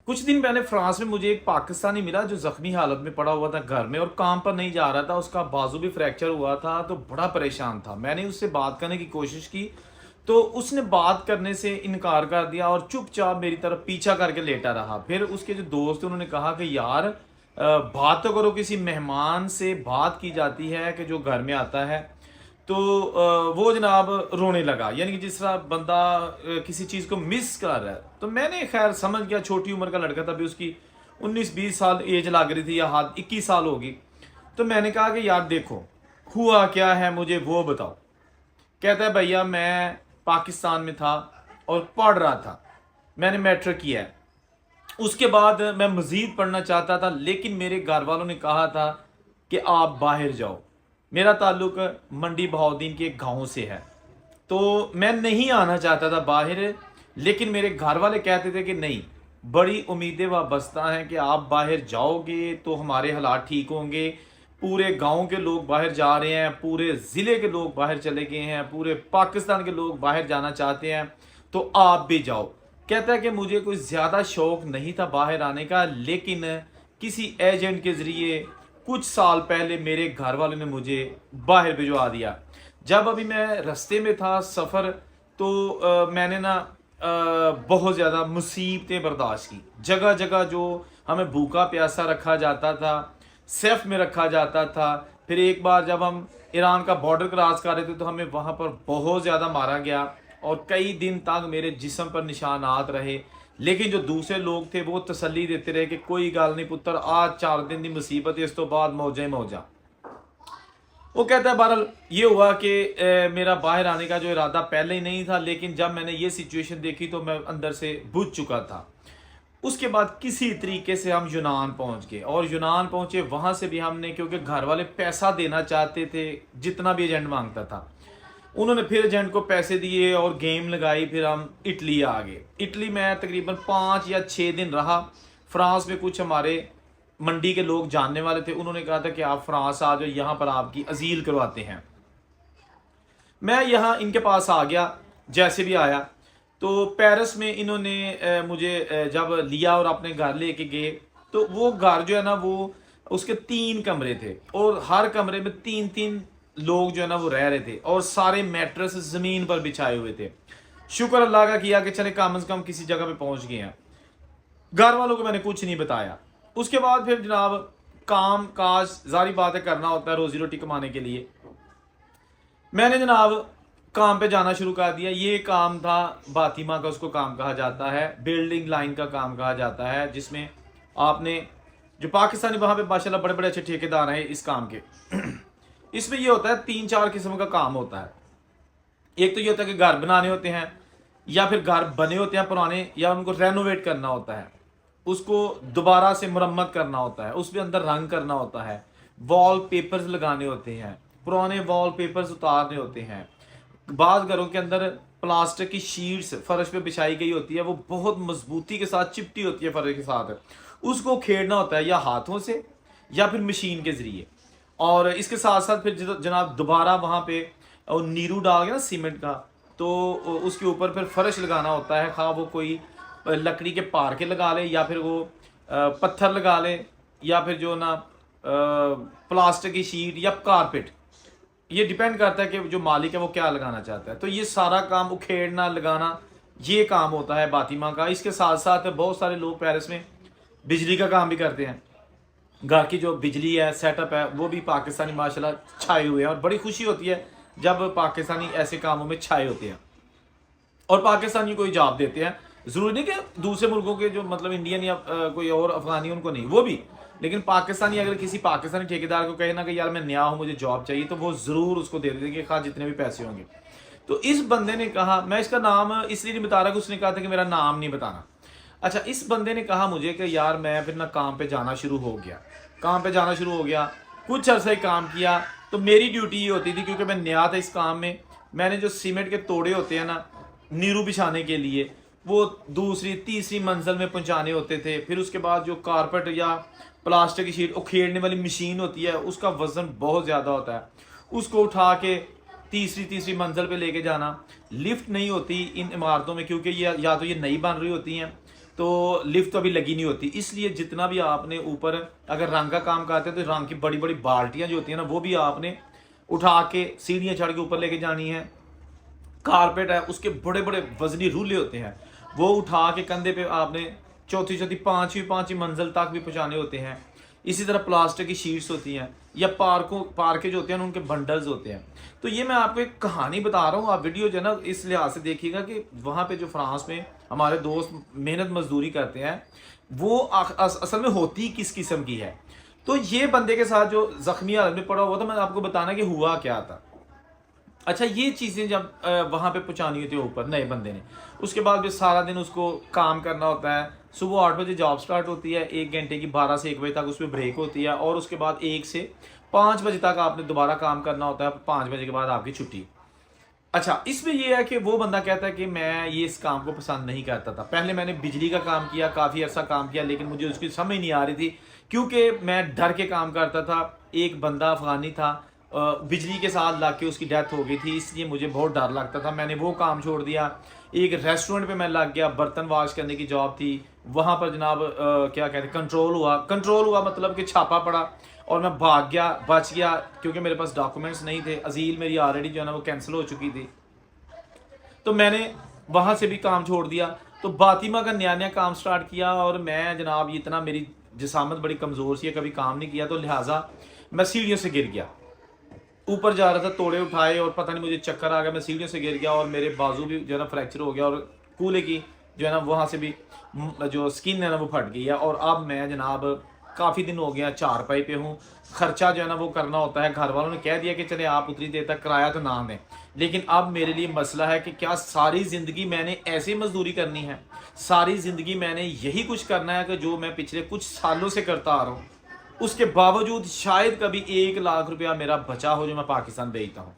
कुछ दिन पहले फ्रांस में मुझे एक पाकिस्तानी मिला जो जख्मी हालत में पड़ा हुआ था घर में और काम पर नहीं जा रहा था। उसका बाजू भी फ्रैक्चर हुआ था, तो बड़ा परेशान था। मैंने उससे बात करने की कोशिश की तो उसने बात करने से इनकार कर दिया और चुपचाप मेरी तरफ पीछा करके लेटा रहा। फिर उसके जो दोस्त थे उन्होंने कहा कि यार बात तो करो, किसी मेहमान से बात की जाती है कि जो घर में आता है। तो वो जनाब रोने लगा, यानी कि जिस तरह बंदा किसी चीज़ को मिस कर रहा है। तो मैंने खैर समझ गया, छोटी उम्र का लड़का था, अभी उसकी 19-20 साल एज लग रही थी या हाथ 21 साल होगी। तो मैंने कहा कि यार देखो हुआ क्या है, मुझे वो बताओ। कहता है भैया मैं पाकिस्तान में था और पढ़ रहा था, मैंने मैट्रिक किया है। उसके बाद मैं मज़ीद पढ़ना चाहता था लेकिन मेरे घर वालों ने कहा था कि आप बाहर जाओ। मेरा ताल्लुक मंडी बहाउद्दीन के एक गाँव से है, तो मैं नहीं आना चाहता था बाहर, लेकिन मेरे घर वाले कहते थे कि नहीं, बड़ी उम्मीदें वाबस्ता हैं कि आप बाहर जाओगे तो हमारे हालात ठीक होंगे। पूरे गांव के लोग बाहर जा रहे हैं, पूरे ज़िले के लोग बाहर चले गए हैं, पूरे पाकिस्तान के लोग बाहर जाना चाहते हैं, तो आप भी जाओ। कहता है कि मुझे कोई ज़्यादा शौक नहीं था बाहर आने का, लेकिन किसी एजेंट के ज़रिए कुछ साल पहले मेरे घर वालों ने मुझे बाहर भिजवा दिया। जब अभी मैं रास्ते में था सफ़र, तो मैंने ना बहुत ज़्यादा मुसीबतें बर्दाश्त की। जगह जगह जो हमें भूखा प्यासा रखा जाता था, सेफ में रखा जाता था। फिर एक बार जब हम ईरान का बॉर्डर क्रॉस कर रहे थे तो हमें वहाँ पर बहुत ज़्यादा मारा गया और कई दिन तक मेरे जिस्म पर निशानात रहे। लेकिन जो दूसरे लोग थे वो तसल्ली देते रहे कि कोई गल नहीं पुत्र, आज 4 दिन की मुसीबत है, इस तो बाद मौजा ही मौजा। वो कहता है बहरहाल ये हुआ कि मेरा बाहर आने का जो इरादा पहले ही नहीं था, लेकिन जब मैंने ये सिचुएशन देखी तो मैं अंदर से बुझ चुका था। उसके बाद किसी तरीके से हम यूनान पहुंच गए और यूनान पहुंचे, वहां से भी हमने, क्योंकि घर वाले पैसा देना चाहते थे जितना भी एजेंट मांगता था, उन्होंने फिर एजेंट को पैसे दिए और गेम लगाई। फिर हम इटली आ गए। इटली में तकरीबन 5 या 6 दिन रहा। फ्रांस में कुछ हमारे मंडी के लोग जानने वाले थे, उन्होंने कहा था कि आप फ्रांस आ जाओ, यहाँ पर आपकी अजील करवाते हैं। मैं यहाँ इनके पास आ गया, जैसे भी आया। तो पेरिस में इन्होंने मुझे जब लिया और अपने घर लेके गए, तो वो घर जो है ना, वो उसके 3 कमरे थे और हर कमरे में 3-3 लोग जो है ना वो रह रहे थे और सारे मैट्रेस ज़मीन पर बिछाए हुए थे। शुक्र अल्लाह का किया कि चले कम से कम किसी जगह पे पहुंच गए हैं। घर वालों को मैंने कुछ नहीं बताया। उसके बाद फिर जनाब काम काज जारी बात है करना होता है रोजी रोटी कमाने के लिए। मैंने जनाब काम पे जाना शुरू कर दिया। ये काम था बातिमा का, उसको काम कहा जाता है, बिल्डिंग लाइन का काम कहा जाता है, जिसमें आपने जो पाकिस्तानी वहाँ पे माशाल्लाह बड़े बड़े अच्छे ठेकेदार हैं इस काम के। इसमें ये होता है 3-4 किस्म का काम होता है। एक तो ये होता है कि घर बनाने होते हैं या फिर घर बने होते हैं पुराने, या उनको रेनोवेट करना होता है, उसको दोबारा से मुरम्मत करना होता है, उसके अंदर रंग करना होता है, वॉल पेपर्स लगाने होते हैं, पुराने वॉल पेपर्स उतारने होते हैं। बाद घरों के अंदर प्लास्टिक की शीट्स फर्श पे बिछाई गई होती है, वो बहुत मजबूती के साथ चिपटी होती है फर्श के साथ, उसको खेड़ना होता है या हाथों से या फिर मशीन के जरिए। और इसके साथ साथ फिर जनाब दोबारा वहाँ पे और नीरू डाल के ना सीमेंट का, तो उसके ऊपर फिर फर्श लगाना होता है। खा वो कोई लकड़ी के पार के लगा ले या फिर वो पत्थर लगा ले या फिर जो ना प्लास्टिक की शीट या कारपेट, ये डिपेंड करता है कि जो मालिक है वो क्या लगाना चाहता है। तो ये सारा काम उखेड़ना लगाना ये काम होता है बातिमा का। इसके साथ साथ बहुत सारे लोग पेरिस में बिजली का काम भी करते हैं। घर की जो बिजली है सेटअप है वो भी पाकिस्तानी माशाल्लाह छाए हुए हैं और बड़ी खुशी होती है जब पाकिस्तानी ऐसे कामों में छाए होते हैं और पाकिस्तानी कोई जॉब देते हैं। ज़रूरी नहीं कि दूसरे मुल्कों के जो मतलब इंडियन या कोई और अफगानी उनको नहीं, वो भी, लेकिन पाकिस्तानी अगर किसी पाकिस्तानी ठेकेदार को कहे ना कि यार मैं नया हूँ मुझे जॉब चाहिए, तो वो ज़रूर उसको दे देंगे, खा जितने भी पैसे होंगे। तो इस बंदे ने कहा, मैं इसका नाम इसलिए नहीं बता रहा कि उसने कहा था कि मेरा नाम नहीं बताना। अच्छा, इस बंदे ने कहा मुझे कि यार मैं फिर ना काम पे जाना शुरू हो गया। काम पे जाना शुरू हो गया, कुछ अर्सा ही काम किया। तो मेरी ड्यूटी ये होती थी, क्योंकि मैं नया था इस काम में, मैंने जो सीमेंट के तोड़े होते हैं ना नीरू बिछाने के लिए, वो दूसरी तीसरी मंजिल में पहुंचाने होते थे। फिर उसके बाद जो कारपेट या प्लास्टिक की शीट उखेड़ने वाली मशीन होती है, उसका वजन बहुत ज़्यादा होता है, उसको उठा के तीसरी मंजिल पे लेके जाना। लिफ्ट नहीं होती इन इमारतों में, क्योंकि ये या तो ये नई बन रही होती हैं, तो लिफ्ट तो अभी लगी नहीं होती, इसलिए जितना भी आपने ऊपर अगर रंग का काम करते हैं तो रंग की बड़ी बड़ी बाल्टियां जो होती हैं ना, वो भी आपने उठा के सीढ़ियां चढ़ के ऊपर लेके जानी है। कारपेट है, उसके बड़े बड़े वजनी रूले होते हैं, वो उठा के कंधे पे आपने चौथी चौथी पांचवी मंजिल तक भी पहुंचाने होते हैं। इसी तरह प्लास्टिक की शीट्स होती हैं, या पार्के जो होते हैं उनके बंडल्स होते हैं। तो ये मैं आपको एक कहानी बता रहा हूँ, आप वीडियो जो है ना इस लिहाज से देखिएगा कि वहाँ पे जो फ्रांस में हमारे दोस्त मेहनत मजदूरी करते हैं वो असल में होती किस किस्म की है। तो ये बंदे के साथ जो जख्मी हालत में पड़ा हुआ था, मैं आपको बताना कि हुआ क्या था। अच्छा, ये चीज़ें जब वहाँ पे पहुँचानी होती है ऊपर नए बंदे ने, उसके बाद भी सारा दिन उसको काम करना होता है। सुबह 8 बजे जॉब स्टार्ट होती है, 1 घंटे की 12 से 1 बजे तक उसमें ब्रेक होती है, और उसके बाद 1 से 5 बजे तक आपने दोबारा काम करना होता है। 5 बजे के बाद आपकी छुट्टी। अच्छा, इसमें ये है कि वो बंदा कहता है कि मैं ये इस काम को पसंद नहीं करता था। पहले मैंने बिजली का काम किया, काफ़ी अर्सा काम किया, लेकिन मुझे उसकी समझ नहीं आ रही थी, क्योंकि मैं डर के काम करता था। एक बंदा अफगानी था, बिजली के साथ लग के उसकी डेथ हो गई थी, इसलिए मुझे बहुत डर लगता था। मैंने वो काम छोड़ दिया। एक रेस्टोरेंट पे मैं लग गया, बर्तन वॉश करने की जॉब थी। वहाँ पर जनाब क्या कहते हैं, कंट्रोल हुआ मतलब कि छापा पड़ा, और मैं भाग गया, बच गया, क्योंकि मेरे पास डॉक्यूमेंट्स नहीं थे। अजील मेरी ऑलरेडी जो है ना वो कैंसिल हो चुकी थी, तो मैंने वहाँ से भी काम छोड़ दिया। तो बातिमा का नया नया काम स्टार्ट किया, और मैं जनाब इतना मेरी जिसामत बड़ी कमज़ोर सी है, कभी काम नहीं किया, तो लिहाजा मैं सीढ़ियों से गिर गया। ऊपर जा रहा था, तोड़े उठाए, और पता नहीं मुझे चक्कर आ गया, मैं सीढ़ियों से गिर गया, और मेरे बाजू भी जो है ना फ्रैक्चर हो गया, और कूल्हे की जो है ना वहाँ से भी जो स्किन है ना वो फट गई है। और अब मैं जनाब काफ़ी दिन हो गया चारपाई पे हूँ। खर्चा जो है ना वो करना होता है। घर वालों ने कह दिया कि चले आप उतनी देर तक किराया तो ना दें, लेकिन अब मेरे लिए मसला है कि क्या सारी ज़िंदगी मैंने ऐसे मजदूरी करनी है? सारी ज़िंदगी मैंने यही कुछ करना है कि जो मैं पिछले कुछ सालों से करता आ रहा हूँ? उसके बावजूद शायद कभी 1 लाख रुपया मेरा बचा हो जो मैं पाकिस्तान भेजता हूँ।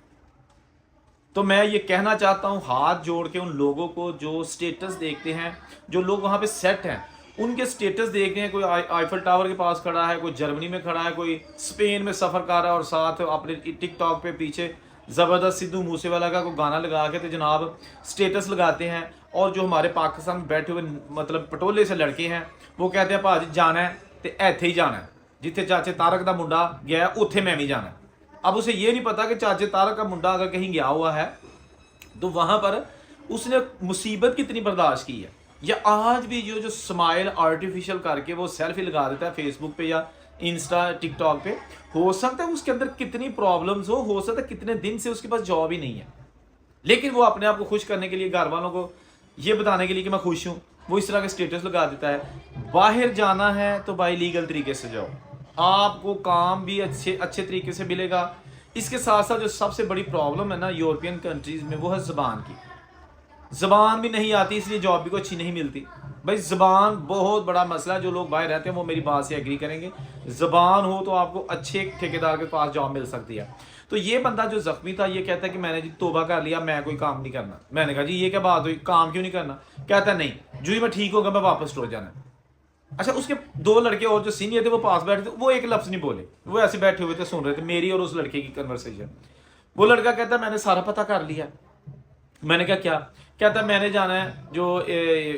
तो मैं ये कहना चाहता हूँ हाथ जोड़ के उन लोगों को जो स्टेटस देखते हैं, जो लोग वहाँ पे सेट हैं, उनके स्टेटस देखते हैं। कोई आईफल टावर के पास खड़ा है, कोई जर्मनी में खड़ा है, कोई स्पेन में सफ़र कर रहा है, और साथ अपने टिकटॉक पे पीछे ज़बरदस्त सिद्धू मूसेवाला का कोई गाना लगा के तो जनाब स्टेटस लगाते हैं। और जो हमारे पाकिस्तान में बैठे हुए मतलब पटोले से लड़के हैं, वो कहते हैं भाजी जाना है तो ਇੱਥੇ ही जाना है, जिथे चाचे तारक का मुंडा गया उत्थे मैं भी जाना है। अब उसे ये नहीं पता कि चाचे तारक का मुंडा अगर कहीं गया हुआ है तो वहां पर उसने मुसीबत कितनी बर्दाश्त की है। या आज भी जो स्माइल आर्टिफिशियल करके वो सेल्फी लगा देता है फेसबुक पे या इंस्टा टिकटॉक पे, हो सकता है उसके अंदर कितनी प्रॉब्लम्स हो सकता है कितने दिन से उसके पास जॉब ही नहीं है, लेकिन वो अपने आप को खुश करने के लिए, घर वालों को ये बताने के लिए कि मैं खुश हूँ, वो इस तरह के स्टेटस लगा देता है। बाहर जाना है तो भाई लीगल तरीके से जाओ, आपको काम भी अच्छे तरीके से मिलेगा। इसके साथ साथ जो सबसे बड़ी प्रॉब्लम है ना यूरोपियन कंट्रीज में, वो है ज़बान की। ज़बान भी नहीं आती, इसलिए जॉब भी को अच्छी नहीं मिलती। भाई ज़बान बहुत बड़ा मसला है, जो लोग बाहर रहते हैं वो मेरी बात से एग्री करेंगे। ज़बान हो तो आपको अच्छे ठेकेदार के पास जॉब मिल सकती है। तो ये बंदा जो जख्मी था ये कहता है कि मैंने जी तोबा कर लिया, मैं कोई काम नहीं करना। मैंने कहा जी ये क्या बात हुई, काम क्यों नहीं करना? कहता है नहीं, जो ही मैं ठीक होगा मैं वापस लौट जाना। अच्छा, उसके 2 लड़के और जो सीनियर थे वो पास बैठे थे, वो एक लफ्ज़ नहीं बोले, वो ऐसे बैठे हुए थे, सुन रहे थे मेरी और उस लड़के की कन्वर्सेशन। वो लड़का कहता है मैंने सारा पता कर लिया। मैंने कहा क्या? कहता है मैंने जाना है, जो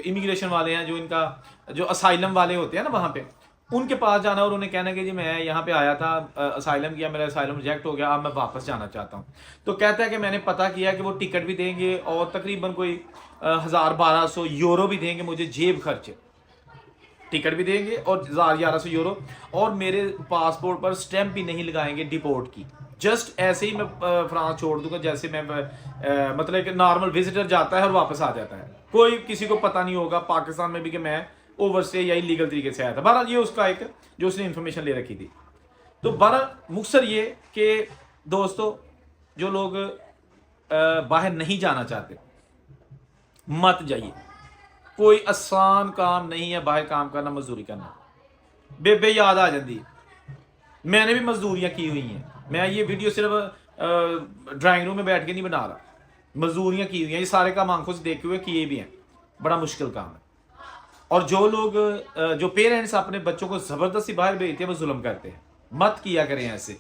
इमिग्रेशन वाले हैं, जो इनका जो असाइलम वाले होते हैं ना वहाँ पे, उनके पास जाना है, और उन्हें कहना कि जी मैं यहाँ पे आया था, असाइलम किया, मेरा असाइलम रिजेक्ट हो गया, अब मैं वापस जाना चाहता हूँ। तो कहता है कि मैंने पता किया कि वो टिकट भी देंगे और तकरीबन कोई 1000-1200 यूरो भी देंगे मुझे जेब खर्च। टिकट भी देंगे और 1000-1100 यूरो, और मेरे पासपोर्ट पर स्टैंप भी नहीं लगाएंगे डिपोर्ट की। जस्ट ऐसे ही मैं फ्रांस छोड़ दूंगा जैसे मैं मतलब एक नॉर्मल विजिटर जाता है और वापस आ जाता है। कोई किसी को पता नहीं होगा पाकिस्तान में भी कि मैं ओवरस्टे या इलीगल तरीके से आया था। बहरहाल ये उसका एक जो उसने इन्फॉर्मेशन ले रखी थी। तो बहरहाल मुख्तसर ये कि दोस्तों, जो लोग बाहर नहीं जाना चाहते मत जाइए। कोई आसान काम नहीं है बाहर काम करना, मजदूरी करना। बेबे याद आ जाती, मैंने भी मजदूरियां की हुई हैं। मैं ये वीडियो सिर्फ ड्राइंग रूम में बैठ के नहीं बना रहा, मजदूरियां की हुई हैं, ये सारे काम आंखों से देखे हुए किए भी हैं। बड़ा मुश्किल काम है। और जो लोग जो पेरेंट्स अपने बच्चों को ज़बरदस्ती बाहर भेजते हैं वो जुल्म करते हैं। मत किया करें ऐसे,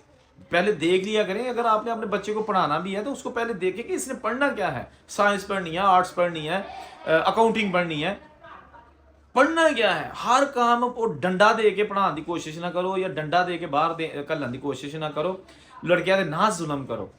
पहले देख लिया करें। अगर आपने अपने बच्चे को पढ़ाना भी है तो उसको पहले देखें कि इसने पढ़ना क्या है। साइंस पढ़नी है, आर्ट्स पढ़नी है, अकाउंटिंग पढ़नी है, पढ़ना क्या है, हर काम को डंडा दे के पढ़ाने की कोशिश ना करो या डंडा दे के बाहर घल्लण की कोशिश ना करो, लड़कियां दे ना जुल्म करो।